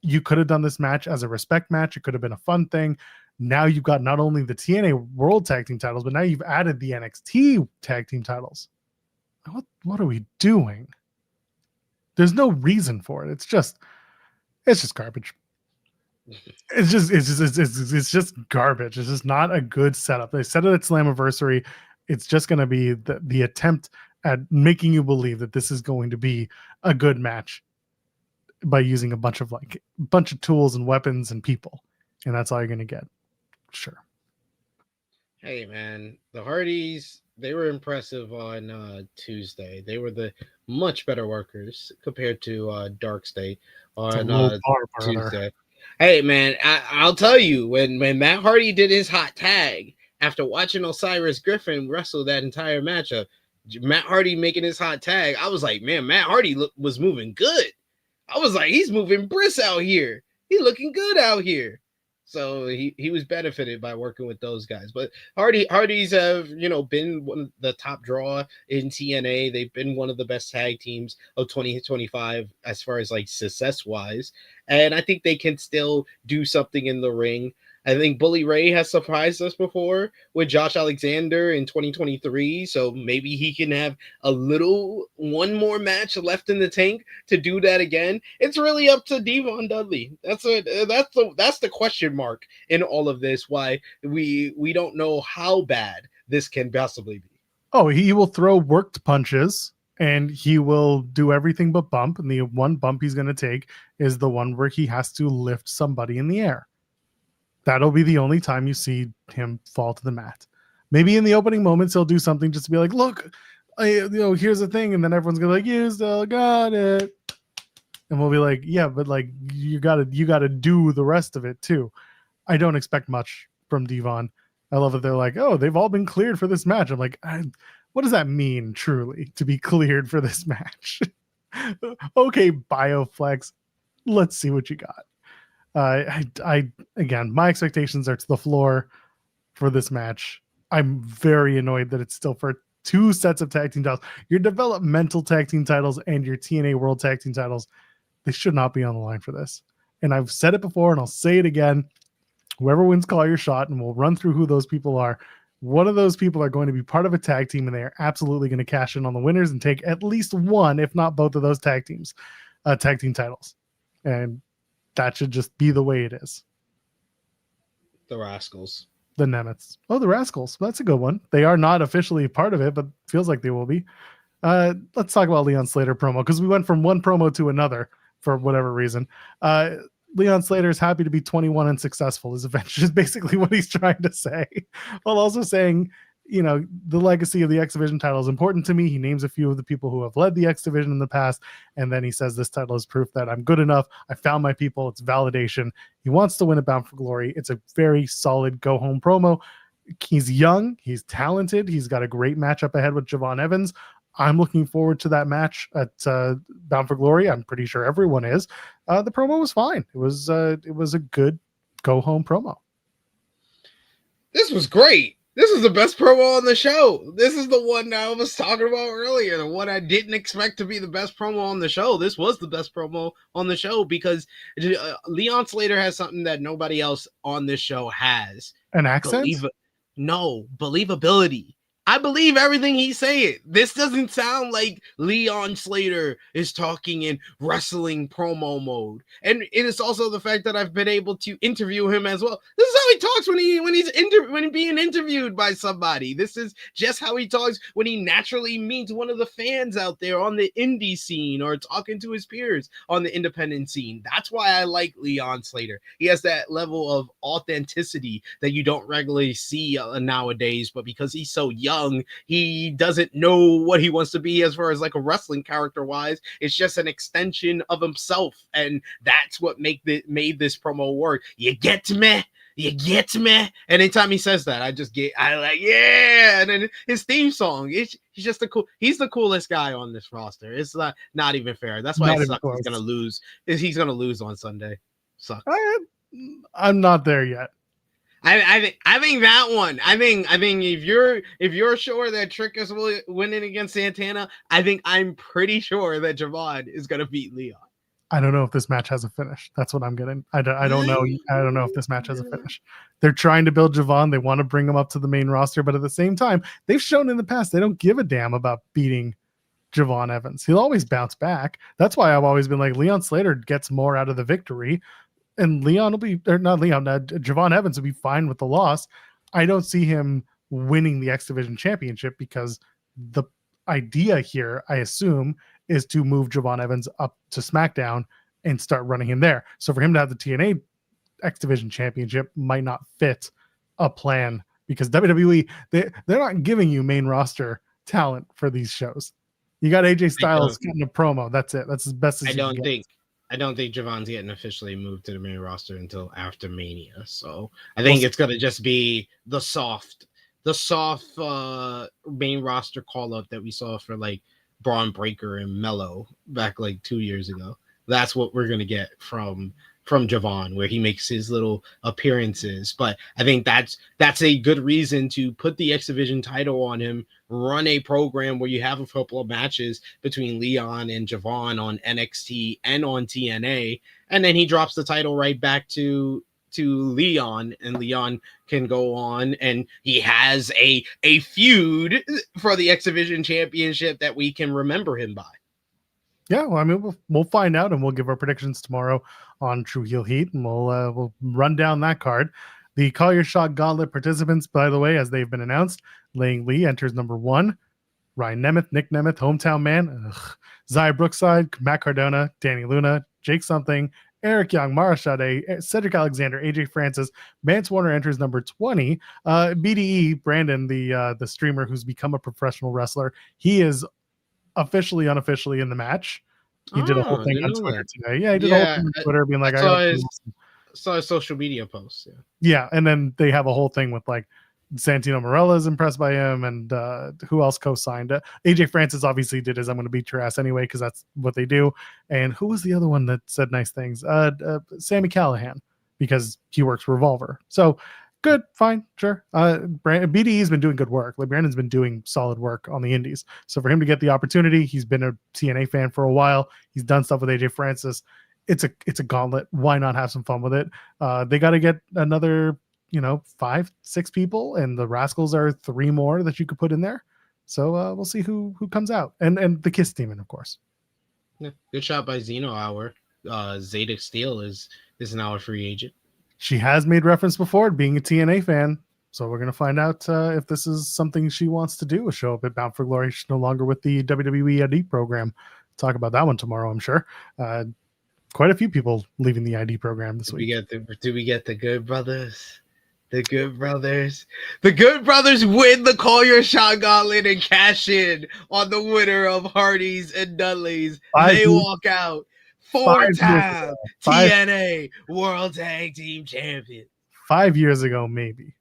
You could have done this match as a respect match. It could have been a fun thing. Now you've got not only the TNA World Tag Team titles, but now you've added the NXT Tag Team titles. What are we doing? There's no reason for it. It's just garbage. It's just garbage. It's just not a good setup. They said it at Slammiversary. It's just going to be the attempt at making you believe that this is going to be a good match by using a bunch of tools and weapons and people, and that's all you're going to get. Sure. Hey man, the Hardys, they were impressive on Tuesday. They were the much better workers compared to Dark State on Tuesday. Hey man, I'll tell you, when Matt Hardy did his hot tag after watching Osiris Griffin wrestle that entire matchup, Matt Hardy making his hot tag, I was like, man, Matt Hardy was moving good. I was like, he's moving brisk out here. He's looking good out here. So he was benefited by working with those guys. But Hardys have, been one of the top draw in TNA. They've been one of the best tag teams of 2025 as far as like success wise. And I think they can still do something in the ring. I think Bully Ray has surprised us before with Josh Alexander in 2023. So maybe he can have one more match left in the tank to do that again. It's really up to Devon Dudley. That's the question mark in all of this. Why we don't know how bad this can possibly be. Oh, he will throw worked punches and he will do everything but bump. And the one bump he's going to take is the one where he has to lift somebody in the air. That'll be the only time you see him fall to the mat. Maybe in the opening moments, he'll do something just to be like, look, here's the thing. And then everyone's going to be like, you still got it. And we'll be like, yeah, but like, you gotta do the rest of it too. I don't expect much from Devon. I love that they're like, oh, they've all been cleared for this match. I'm like, what does that mean truly to be cleared for this match? Okay, Bioflex, let's see what you got. Again, my expectations are to the floor for this match. I'm very annoyed that it's still for 2 sets of tag team titles. Your developmental tag team titles and your TNA World Tag Team titles, they should not be on the line for this. And I've said it before and I'll say it again. Whoever wins, call your shot, and we'll run through who those people are. One of those people are going to be part of a tag team, and they are absolutely going to cash in on the winners and take at least one, if not both of those tag team titles. And that should just be the way it is. The Rascals. The Nemeths. Oh, the Rascals. That's a good one. They are not officially part of it, but feels like they will be. Let's talk about Leon Slater promo, because we went from one promo to another for whatever reason. Leon Slater is happy to be 21 and successful is basically what he's trying to say, while also saying, the legacy of the X Division title is important to me. He names a few of the people who have led the X Division in the past. And then he says, this title is proof that I'm good enough. I found my people. It's validation. He wants to win a Bound for Glory. It's a very solid go home promo. He's young. He's talented. He's got a great matchup ahead with Javon Evans. I'm looking forward to that match at Bound for Glory. I'm pretty sure everyone is. The promo was fine. It was a good go home promo. This was great. This is the best promo on the show. This is the one I was talking about earlier, the one I didn't expect to be the best promo on the show. This was the best promo on the show because Leon Slater has something that nobody else on this show has. An accent? Believability. I believe everything he's saying. This doesn't sound like Leon Slater is talking in wrestling promo mode. And it is also the fact that I've been able to interview him as well. This is how he talks when he's being interviewed by somebody. This is just how he talks when he naturally meets one of the fans out there on the indie scene or talking to his peers on the independent scene. That's why I like Leon Slater. He has that level of authenticity that you don't regularly see nowadays, but because he's so young, he doesn't know what he wants to be as far as like a wrestling character wise. It's just an extension of himself, and that's what made this promo work. You get me? And anytime he says that, I like, yeah. And then his theme song, he's the coolest guy on this roster. It's not even fair. That's why it sucks. He's gonna lose on Sunday. Sucks. I'm not there yet. I think that one. I think if you're sure that Trick is winning against Santana, I'm pretty sure that Javon is gonna beat Leon. I don't know if this match has a finish. That's what I'm getting. I don't know. I don't know if this match has a finish. They're trying to build Javon. They want to bring him up to the main roster, but at the same time, they've shown in the past they don't give a damn about beating Javon Evans. He'll always bounce back. That's why I've always been like Leon Slater gets more out of the victory, and Javon Evans will be fine with the loss. I don't see him winning the X Division championship because the idea here, I assume, is to move Javon Evans up to SmackDown and start running him there. So for him to have the TNA X Division championship might not fit a plan because WWE, they're not giving you main roster talent for these shows. You got AJ Styles getting a promo. That's it. That's as best as I don't think Javon's getting officially moved to the main roster until after Mania. So I think it's gonna just be the soft main roster call up that we saw for like Braun Breaker and Mello back like 2 years ago. That's what we're gonna get from Javon, where he makes his little appearances. But I think that's a good reason to put the X Division title on him, run a program where you have a couple of matches between Leon and Javon on NXT and on TNA, and then he drops the title right back to Leon, and Leon can go on, and he has a feud for the X Division championship that we can remember him by. Yeah, well, I mean, we'll find out, and we'll give our predictions tomorrow on True Heel Heat, and we'll run down that card. The Call Your Shot Gauntlet participants, by the way, as they've been announced, Lang Lee enters number 1, Ryan Nemeth, Nick Nemeth, Hometown Man, Zaya Brookside, Matt Cardona, Danny Luna, Jake Something, Eric Young, Mara Sade, Cedric Alexander, AJ Francis, Vance Warner enters number 20. BDE, Brandon, the streamer who's become a professional wrestler, he is unofficially in the match. He did a whole thing on Twitter today. Yeah, he did a whole thing on Twitter being like, I saw his social media posts. Yeah, and then they have a whole thing with like Santino Marella is impressed by him, and who else co-signed? AJ Francis obviously did his "I'm going to beat your ass anyway" because that's what they do. And who was the other one that said nice things? Sammy Callahan, because he works for Revolver. So good, fine, sure. BDE's been doing good work. Like Brandon's been doing solid work on the indies. So for him to get the opportunity, he's been a TNA fan for a while. He's done stuff with AJ Francis. It's a gauntlet. Why not have some fun with it? They got to get another 5-6 people, and the Rascals are 3 more that you could put in there. So we'll see who comes out, and the Kiss Demon, of course. Yeah, good shot by Zeno Hour. Zeta Steel is now a free agent. She has made reference before to being a TNA fan, so we're gonna find out if this is something she wants to do. A show up at Bound for Glory. She's no longer with the WWE ID program. Talk about that one tomorrow, I'm sure. Quite a few people leaving the ID program this week. Do we get the Good Brothers? The Good Brothers. The Good Brothers win the Call Your Shot Gauntlet and cash in on the winner of Hardies and Dudleyz. They walk out 4-time TNA World Tag Team Champion. 5 years ago, maybe.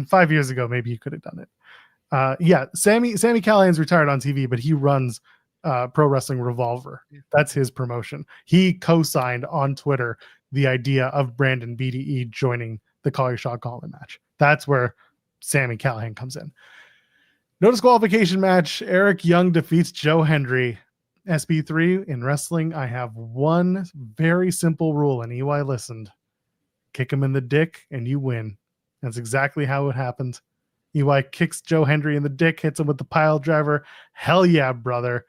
5 years ago, maybe you could have done it. Yeah, Sammy Callahan's retired on TV, but he runs Pro Wrestling Revolver. That's his promotion. He co-signed on Twitter the idea of Brandon BDE joining the Call Your Shot Gauntlet match. That's where Sammy Callahan comes in. No disqualification match. Eric Young defeats Joe Hendry. SB3 in wrestling, I have one very simple rule, and EY listened. Kick him in the dick and you win. That's exactly how it happened. EY kicks Joe Hendry in the dick, hits him with the pile driver. Hell yeah, brother.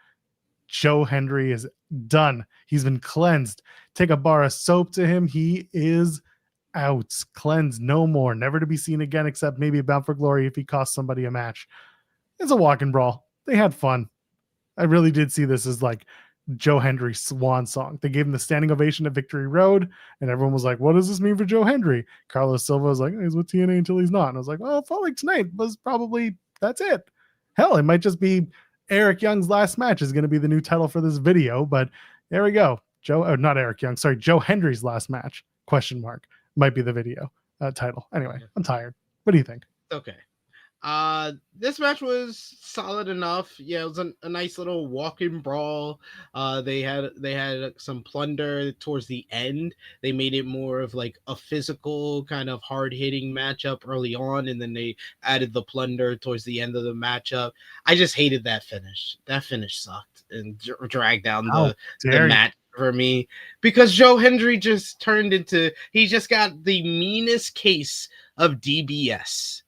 Joe Hendry is done. He's been cleansed. Take a bar of soap to him. He is out. Cleansed, no more. Never to be seen again, except maybe Bound for Glory if he costs somebody a match. It's a walk and brawl. They had fun. I really did see this as like Joe Hendry's swan song. They gave him the standing ovation at Victory Road, and everyone was like, what does this mean for Joe Hendry? Carlos Silva was like, he's with TNA until he's not. And I was like, well, it felt like tonight was probably, that's it. Hell, it might just be Eric Young's last match is going to be the new title for this video, but there we go. Joe Hendry's last match, ? Might be the video title. Anyway, I'm tired. What do you think? Okay. This match was solid enough. Yeah, it was a nice little walk-in brawl. They had some plunder towards the end. They made it more of like a physical kind of hard-hitting matchup early on, and then they added the plunder towards the end of the matchup. I just hated that finish. That finish sucked and dragged down the match. for me because Joe Hendry just turned into, he just got the meanest case of DBS.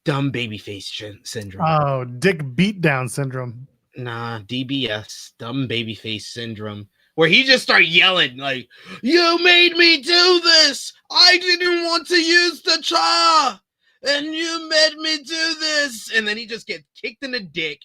Dumb babyface syndrome. Oh, dick beatdown syndrome. Nah, DBS, dumb babyface syndrome, where he just started yelling like, "You made me do this! I didn't want to use the cha! And you made me do this!" And then he just gets kicked in the dick,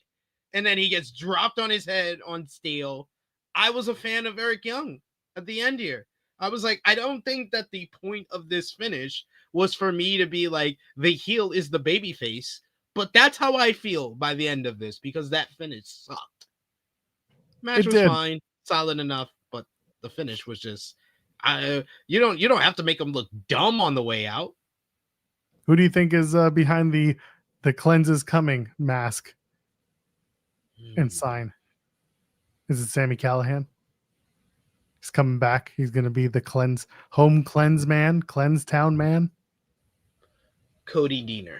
and then he gets dropped on his head on steel. I was a fan of Eric Young at the end here. I was like, I don't think that the point of this finish was for me to be like, the heel is the babyface. But that's how I feel by the end of this, because that finish sucked. Match was fine, solid enough, but the finish was just, you don't have to make them look dumb on the way out. Who do you think is behind the cleanse is coming mask and sign? Is it Sami Callihan? He's coming back. He's going to be the home cleanse man, cleanse town man. Cody Deaner.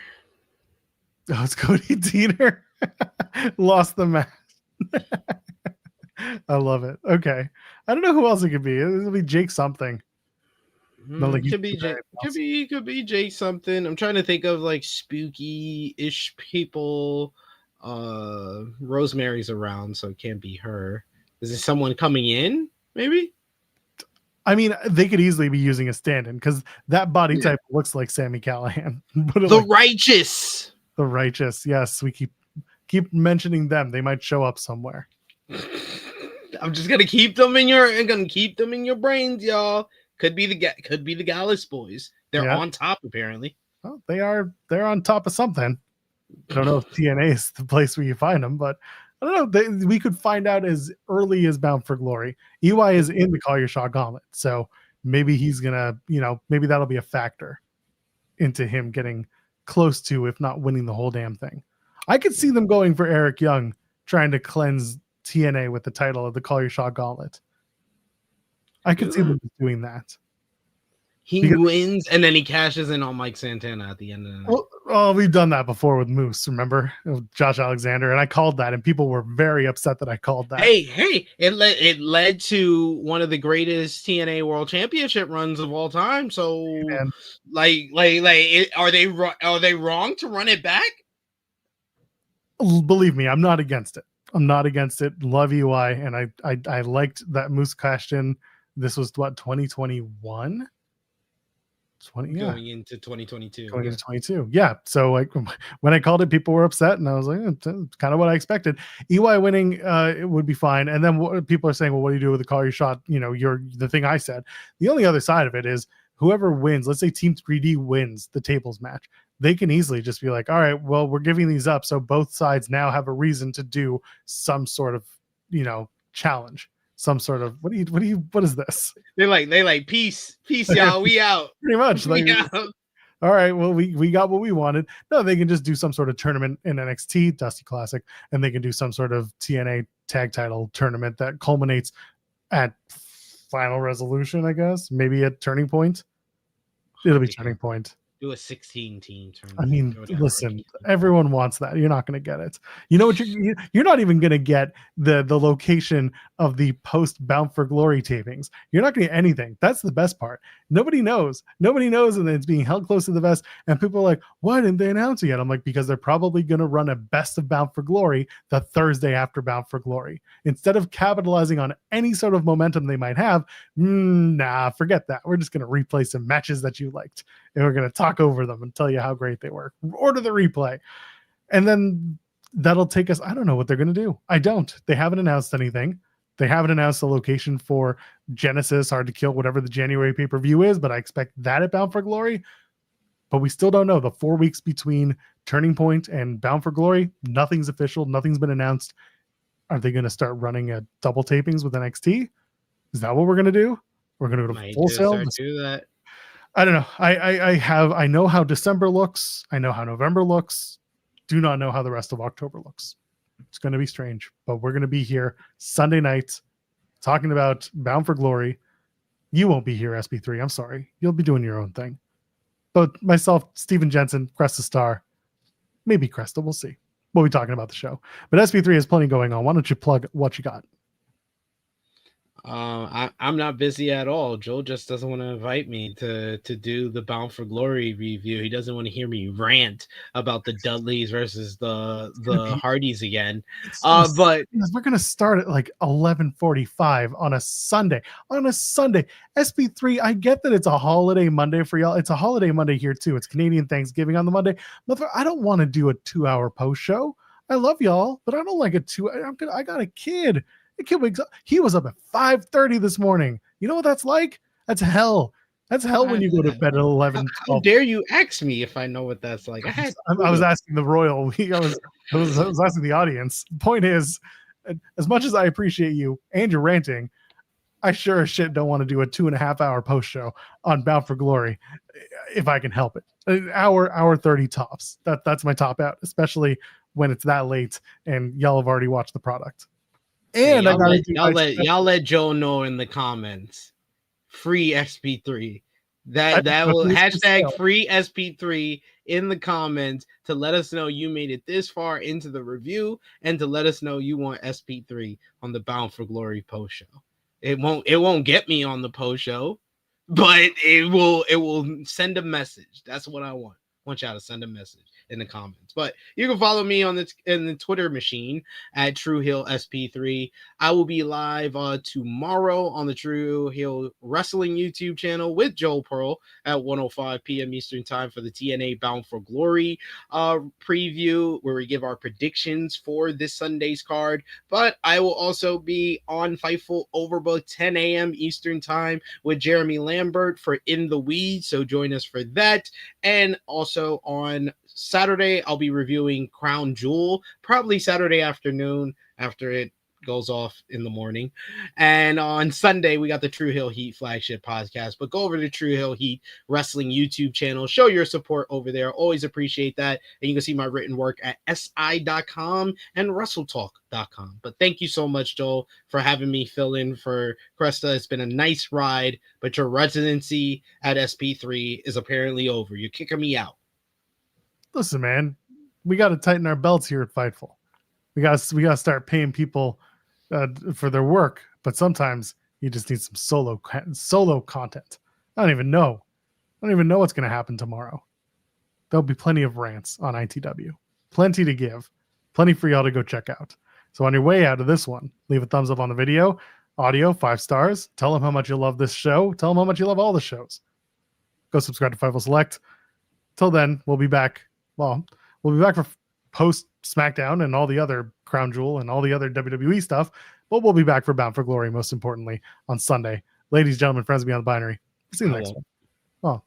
Oh, it's Cody Deaner. Lost the match. I love it. Okay. I don't know who else it could be. It'll be Jake something. Could be Jake something. I'm trying to think of like spooky-ish people. Rosemary's around, so it can't be her. Is it someone coming in? Maybe. I mean, they could easily be using a stand-in because that body type looks like Sami Callihan. Righteous. The Righteous. Yes, we keep mentioning them. They might show up somewhere. I'm just gonna keep them in your brains, y'all. Could be the Gallus boys. They're on top apparently. Well, they're on top of something. I don't know if TNA is the place where you find them, but I don't know. We could find out as early as Bound for Glory. EY is in the Call Your Shot Gauntlet, so maybe he's gonna, maybe that'll be a factor into him getting close to, if not winning the whole damn thing. I could see them going for Eric Young, trying to cleanse TNA with the title of the Call Your Shot Gauntlet. I could see them doing that. He wins, and then he cashes in on Mike Santana at the end of the night. Well, we've done that before with Moose, remember? Josh Alexander, and I called that, and people were very upset that I called that. Hey, it led to one of the greatest TNA World Championship runs of all time. So, are they wrong to run it back? Believe me, I'm not against it. Love UI, and I liked that Moose cashed in. This was what, 2021? Going into 2022. Going into 22. Yeah. So like when I called it, people were upset, and I was like, it's kind of what I expected. EY winning, it would be fine. And then people are saying, well, what do you do with the Call Your Shot? You're the thing I said. The only other side of it is whoever wins, let's say Team 3D wins the tables match, they can easily just be like, all right, well, we're giving these up, so both sides now have a reason to do some sort of, challenge. Some sort of what is this? They like peace, y'all. We out. Pretty much. All right, well, we got what we wanted. No, they can just do some sort of tournament in NXT, Dusty Classic, and they can do some sort of TNA tag title tournament that culminates at Final Resolution, I guess. Maybe at Turning Point. It'll be Turning Point. Do a 16-team tournament. I mean, listen, everyone wants that. You're not going to get it. You know what? You're not even going to get the location of the post Bound for Glory tapings. You're not going to get anything. That's the best part. Nobody knows, and it's being held close to the vest. And people are like, "Why didn't they announce it yet?" I'm like, because they're probably going to run a best of Bound for Glory the Thursday after Bound for Glory instead of capitalizing on any sort of momentum they might have. Nah, forget that. We're just going to replay some matches that you liked, and we're going to talk over them and tell you how great they were. Order the replay. And then that'll take us. I don't know what they're going to do. I don't. They haven't announced anything. They haven't announced the location for Genesis, Hard to Kill, whatever the January pay-per-view is, but I expect that at Bound for Glory. But we still don't know. The 4 weeks between Turning Point and Bound for Glory, nothing's official. Nothing's been announced. Are they going to start running a double tapings with NXT? Is that what we're going to do? We're going to go to Full Sail? Do that. I don't know. I know how December looks. I know how November looks. Do not know how the rest of October looks. It's going to be strange, but we're going to be here Sunday night talking about Bound for Glory. You won't be here, SB3. I'm sorry. You'll be doing your own thing. But myself, Steven Jensen, Cresta Star, maybe Cresta. We'll see. We'll be talking about the show. But SB3 has plenty going on. Why don't you plug what you got? I'm not busy at all. Joel just doesn't want to invite me to do the Bound for Glory review. He doesn't want to hear me rant about the Dudleys versus the Hardies again. But we're gonna start at like 11:45 on a Sunday. On a Sunday, SP3. I get that it's a holiday Monday for y'all. It's a holiday Monday here too. It's Canadian Thanksgiving on the Monday. But I don't want to do a 2-hour post show. I love y'all, but I don't like I got a kid. The kid wakes up. He was up at 5:30 this morning. You know what that's like? That's hell. That's hell when you go to bed at 11. How dare you ask me if I know what that's like? I was asking the royal. I was asking the audience. Point is, as much as I appreciate you and your ranting, I sure as shit don't want to do a 2.5-hour post show on Bound for Glory if I can help it. An hour 30 tops. That's my top out, especially when it's that late and y'all have already watched the product. And y'all let Joe know in the comments. Free SP3. That will hashtag free SP3 in the comments to let us know you made it this far into the review and to let us know you want SP3 on the Bound for Glory post show. It won't get me on the post show, but it will send a message. That's what I want. I want y'all to send a message in the comments. But you can follow me in the Twitter machine at True Hill SP3. I will be live tomorrow on the True Hill Wrestling YouTube channel with Joel Pearl at 1:05 p.m. Eastern Time for the TNA Bound for Glory preview, where we give our predictions for this Sunday's card. But I will also be on Fightful Overbook 10 a.m. Eastern Time with Jeremy Lambert for In the Weeds. So join us for that. And also on Saturday, I'll be reviewing Crown Jewel, probably Saturday afternoon after it goes off in the morning. And on Sunday, we got the True Hill Heat flagship podcast. But go over to True Hill Heat Wrestling YouTube channel. Show your support over there. Always appreciate that. And you can see my written work at si.com and wrestletalk.com. But thank you so much, Joel, for having me fill in for Cresta. It's been a nice ride, but your residency at SP3 is apparently over. You're kicking me out. Listen, man, we got to tighten our belts here at Fightful. We got to start paying people for their work, but sometimes you just need some solo content. I don't even know what's going to happen tomorrow. There'll be plenty of rants on ITW, plenty to give, plenty for y'all to go check out. So on your way out of this one, leave a thumbs up on the video, audio 5 stars. Tell them how much you love this show. Tell them how much you love all the shows. Go subscribe to Fightful Select. Till then, we'll be back. Well, we'll be back for post SmackDown and all the other Crown Jewel and all the other WWE stuff, but we'll be back for Bound for Glory, most importantly, on Sunday. Ladies, gentlemen, friends beyond the binary. See you next one. Oh.